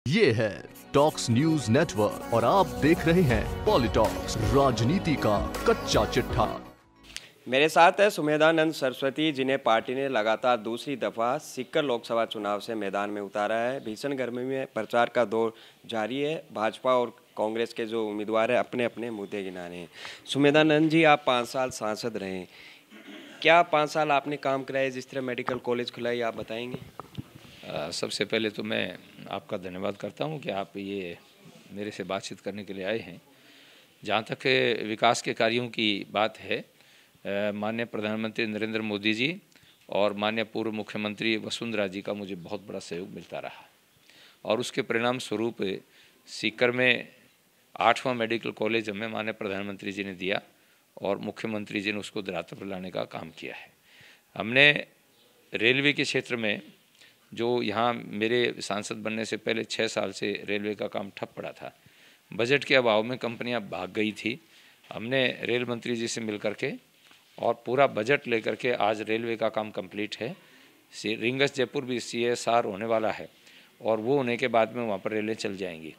ये है talks news network और आप देख रहे हैं पॉलिटॉक्स, राजनीति का कच्चा चिट्ठा। मेरे साथ है सुमेधानंद सरस्वती, जिन्हें पार्टी ने लगातार दूसरी दफा सीकर लोकसभा चुनाव से मैदान में उतारा है। भीषण गर्मी में प्रचार का दौर जारी है। भाजपा और कांग्रेस के जो उम्मीदवार हैं अपने अपने मुद्दे गिना रहे हैं। सुमेधानंद जी, आप 5 साल सांसद रहे, क्या 5 साल आपने काम कराया? जिस तरह मेडिकल कॉलेज खुला है, आप बताएंगे? सबसे पहले तो मैं आपका धन्यवाद करता हूं कि आप ये मेरे से बातचीत करने के लिए आए हैं। जहां तक विकास के कार्यों की बात है, माननीय प्रधानमंत्री नरेंद्र मोदी जी और माननीय पूर्व मुख्यमंत्री वसुंधरा जी का मुझे बहुत बड़ा सहयोग मिलता रहा और उसके परिणाम स्वरूप सीकर में 8वां मेडिकल कॉलेज हमें माननीय प्रधानमंत्री जी ने दिया और मुख्यमंत्री जी ने उसको धरातल पर लाने का काम किया है। हमने रेलवे के क्षेत्र में, जो यहाँ मेरे सांसद बनने से पहले 6 साल से रेलवे का काम ठप पड़ा था, बजट के अभाव में कंपनियां भाग गई थी, हमने रेल मंत्री जी से मिल के और पूरा बजट लेकर के आज रेलवे का काम कंप्लीट है। रिंगस जयपुर भी CSR होने वाला है और वो होने के बाद में वहाँ पर रेलें चल जाएंगी।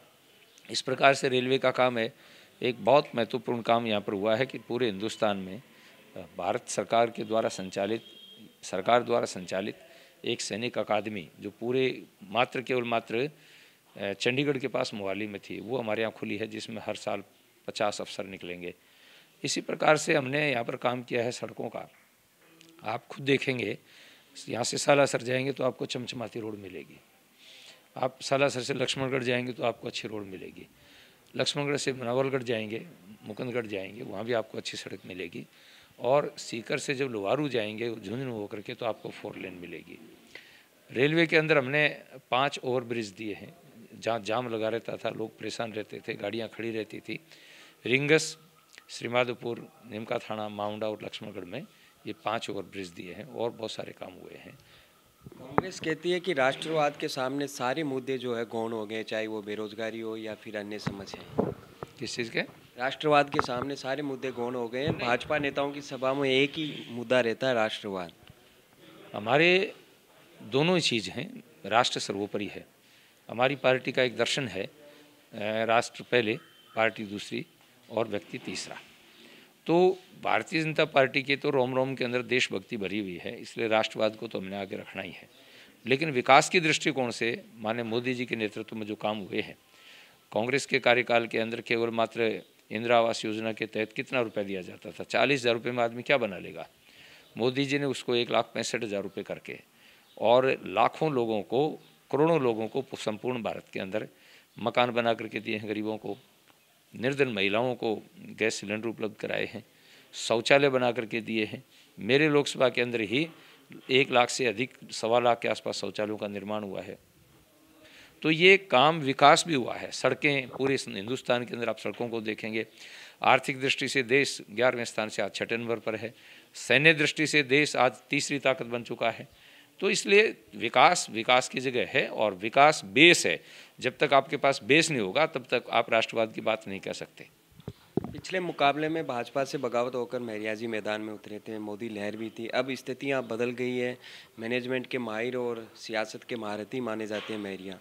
इस प्रकार से रेलवे का काम है। एक बहुत महत्वपूर्ण काम यहाँ पर हुआ है कि पूरे हिंदुस्तान में भारत सरकार द्वारा संचालित एक सैनिक अकादमी, जो पूरे केवल चंडीगढ़ के पास मोहाली में थी, वो हमारे यहाँ खुली है, जिसमें हर साल 50 अफसर निकलेंगे। इसी प्रकार से हमने यहाँ पर काम किया है सड़कों का। आप खुद देखेंगे, यहाँ से सालासर जाएंगे तो आपको चमचमाती रोड मिलेगी, आप सालासर से लक्ष्मणगढ़ जाएंगे तो आपको अच्छी रोड मिलेगी, लक्ष्मणगढ़ से नवलगढ़ जाएंगे, मुकुंदगढ़ जाएंगे, वहाँ भी आपको अच्छी सड़क मिलेगी, और सीकर से जब लोहारू जाएंगे झुंझुनू होकर के तो आपको 4 लेन मिलेगी। रेलवे के अंदर हमने 5 ओवर ब्रिज दिए हैं। जहाँ जाम लगा रहता था, लोग परेशान रहते थे, गाड़ियाँ खड़ी रहती थी, रिंगस, श्रीमाधोपुर, निमका थाना, माउंडा और लक्ष्मणगढ़ में ये 5 ओवर ब्रिज दिए हैं और बहुत सारे काम हुए हैं। कांग्रेस कहती है कि राष्ट्रवाद के सामने सारे मुद्दे जो है गौण हो गए, चाहे वो बेरोजगारी हो या फिर अन्य समस्याएं। किस चीज़ के? राष्ट्रवाद के सामने सारे मुद्दे गौण हो गए हैं। भाजपा नेताओं की सभा में एक ही मुद्दा रहता है, राष्ट्रवाद। हमारे दोनों ही चीज़ हैं, राष्ट्र सर्वोपरि है। हमारी पार्टी का एक दर्शन है, राष्ट्र पहले, पार्टी दूसरी और व्यक्ति तीसरा। तो भारतीय जनता पार्टी के तो रोम रोम के अंदर देशभक्ति भरी हुई है, इसलिए राष्ट्रवाद को तो हमने आगे रखना ही है। लेकिन विकास की दृष्टिकोण से माननीय मोदी जी के नेतृत्व में जो काम हुए हैं, कांग्रेस के कार्यकाल के अंदर केवल मात्र इंदिरा आवास योजना के तहत कितना रुपया दिया जाता था? 40,000 रुपये में आदमी क्या बना लेगा? मोदी जी ने उसको 1,65,000 रुपये करके और लाखों लोगों को, करोड़ों लोगों को संपूर्ण भारत के अंदर मकान बना करके दिए हैं, गरीबों को, निर्धन महिलाओं को गैस सिलेंडर उपलब्ध कराए हैं, शौचालय बना करके दिए हैं। मेरे लोकसभा के अंदर ही 1 लाख से अधिक, 1.25 लाख के आसपास शौचालयों का निर्माण हुआ है। तो ये काम विकास भी हुआ है। सड़कें पूरे हिंदुस्तान के अंदर आप सड़कों को देखेंगे, आर्थिक दृष्टि से देश 11वें स्थान से आज 6 नंबर पर है, सैन्य दृष्टि से देश आज तीसरी ताकत बन चुका है। तो इसलिए विकास की जगह है और विकास बेस है। जब तक आपके पास बेस नहीं होगा तब तक आप राष्ट्रवाद की बात नहीं कह सकते। पिछले मुकाबले में भाजपा से बगावत होकर महरिया जी मैदान में उतरे थे, मोदी लहर भी थी। अब स्थितियां बदल गई है, मैनेजमेंट के माहिर और सियासत के महारथी माने जाते हैं महरिया।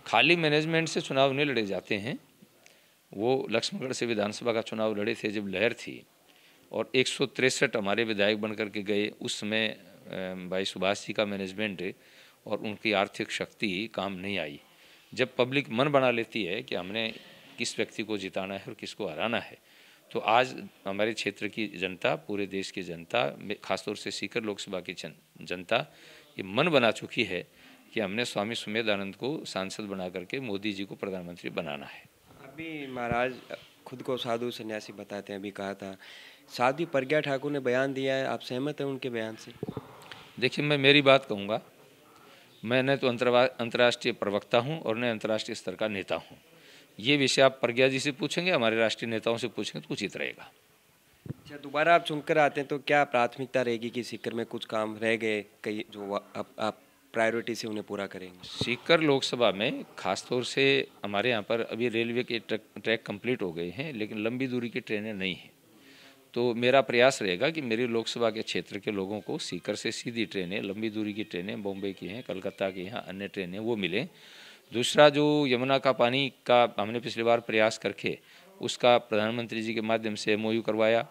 खाली मैनेजमेंट से चुनाव नहीं लड़े जाते हैं। वो लक्ष्मणगढ़ से विधानसभा का चुनाव लड़े थे जब लहर थी, और 163 हमारे विधायक बन करके गए। उस समय भाई सुभाष जी का मैनेजमेंट और उनकी आर्थिक शक्ति काम नहीं आई। जब पब्लिक मन बना लेती है कि हमने किस व्यक्ति को जिताना है और किसको हराना है, तो आज हमारे क्षेत्र की जनता, पूरे देश की जनता, खासतौर से सीकर लोकसभा की जनता ये मन बना चुकी है कि हमने स्वामी सुमेधानंद को सांसद बना करके मोदी जी को प्रधानमंत्री बनाना है। अभी महाराज खुद को साधु सन्यासी बताते हैं, अभी कहा था। साध्वी प्रज्ञा ठाकुर ने बयान दिया है, आप सहमत हैं उनके बयान से? देखिए, मैं मेरी बात कहूँगा, मैं न तो अंतर्राष्ट्रीय प्रवक्ता हूँ और न अंतर्राष्ट्रीय स्तर का नेता हूँ। ये विषय आप प्रज्ञा जी से पूछेंगे, हमारे राष्ट्रीय नेताओं से पूछेंगे तो उचित रहेगा। अच्छा, दोबारा आप चुनकर आते हैं तो क्या प्राथमिकता रहेगी कि सीकर में कुछ काम रह गए कई, जो आप प्रायोरिटी से उन्हें पूरा करेंगे? सीकर लोकसभा में खासतौर से हमारे यहाँ पर अभी रेलवे के ट्रैक कंप्लीट हो गए हैं, लेकिन लंबी दूरी की ट्रेनें नहीं हैं। तो मेरा प्रयास रहेगा कि मेरी लोकसभा के क्षेत्र के लोगों को सीकर से सीधी ट्रेनें, लंबी दूरी की ट्रेनें, बॉम्बे की हैं, कलकत्ता की हैं, अन्य ट्रेनें वो मिलें, दूसरा, जो यमुना का पानी का हमने पिछली बार प्रयास करके उसका प्रधानमंत्री जी के माध्यम से MOU करवाया,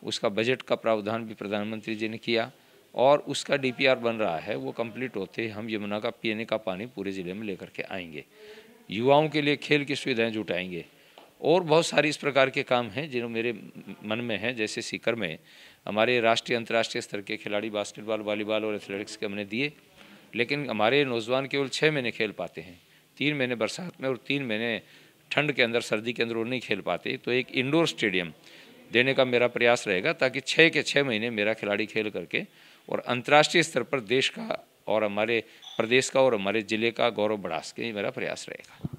उसका बजट का प्रावधान भी प्रधानमंत्री जी ने किया और उसका DPR बन रहा है। वो कंप्लीट होते हम यमुना का पीने का पानी पूरे ज़िले में लेकर के आएंगे। युवाओं के लिए खेल की सुविधाएं जुटाएंगे और बहुत सारी इस प्रकार के काम हैं जिन्हों मेरे मन में हैं। जैसे सीकर में हमारे राष्ट्रीय अंतर्राष्ट्रीय स्तर के खिलाड़ी बास्केटबॉल, वॉलीबॉल और एथलेटिक्स के हमने दिए, लेकिन हमारे नौजवान केवल 6 महीने खेल पाते हैं। 3 महीने बरसात में और 3 महीने ठंड के अंदर, सर्दी के अंदर वो नहीं खेल पाते। तो एक इंडोर स्टेडियम देने का मेरा प्रयास रहेगा ताकि 6 के 6 महीने मेरा खिलाड़ी खेल करके और अंतर्राष्ट्रीय स्तर पर देश का और हमारे प्रदेश का और हमारे ज़िले का गौरव बढ़ा सके, ये मेरा प्रयास रहेगा।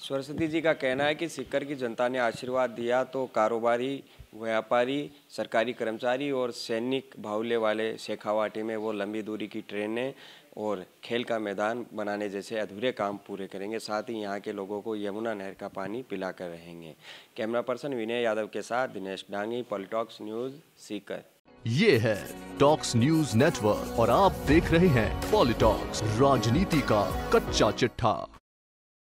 सरस्वती जी का कहना है कि सीकर की जनता ने आशीर्वाद दिया तो कारोबारी, व्यापारी, सरकारी कर्मचारी और सैनिक बाहुल्य वाले शेखावाटी में वो लंबी दूरी की ट्रेनें और खेल का मैदान बनाने जैसे अधूरे काम पूरे करेंगे। साथ ही यहाँ के लोगों को यमुना नहर का पानी पिलाकर रहेंगे। कैमरा पर्सन विनय यादव के साथ दिनेश डांगी, पॉलिटॉक्स न्यूज़, सीकर। ये है टॉक्स न्यूज नेटवर्क और आप देख रहे हैं पॉलिटॉक्स, राजनीति का कच्चा चिट्ठा।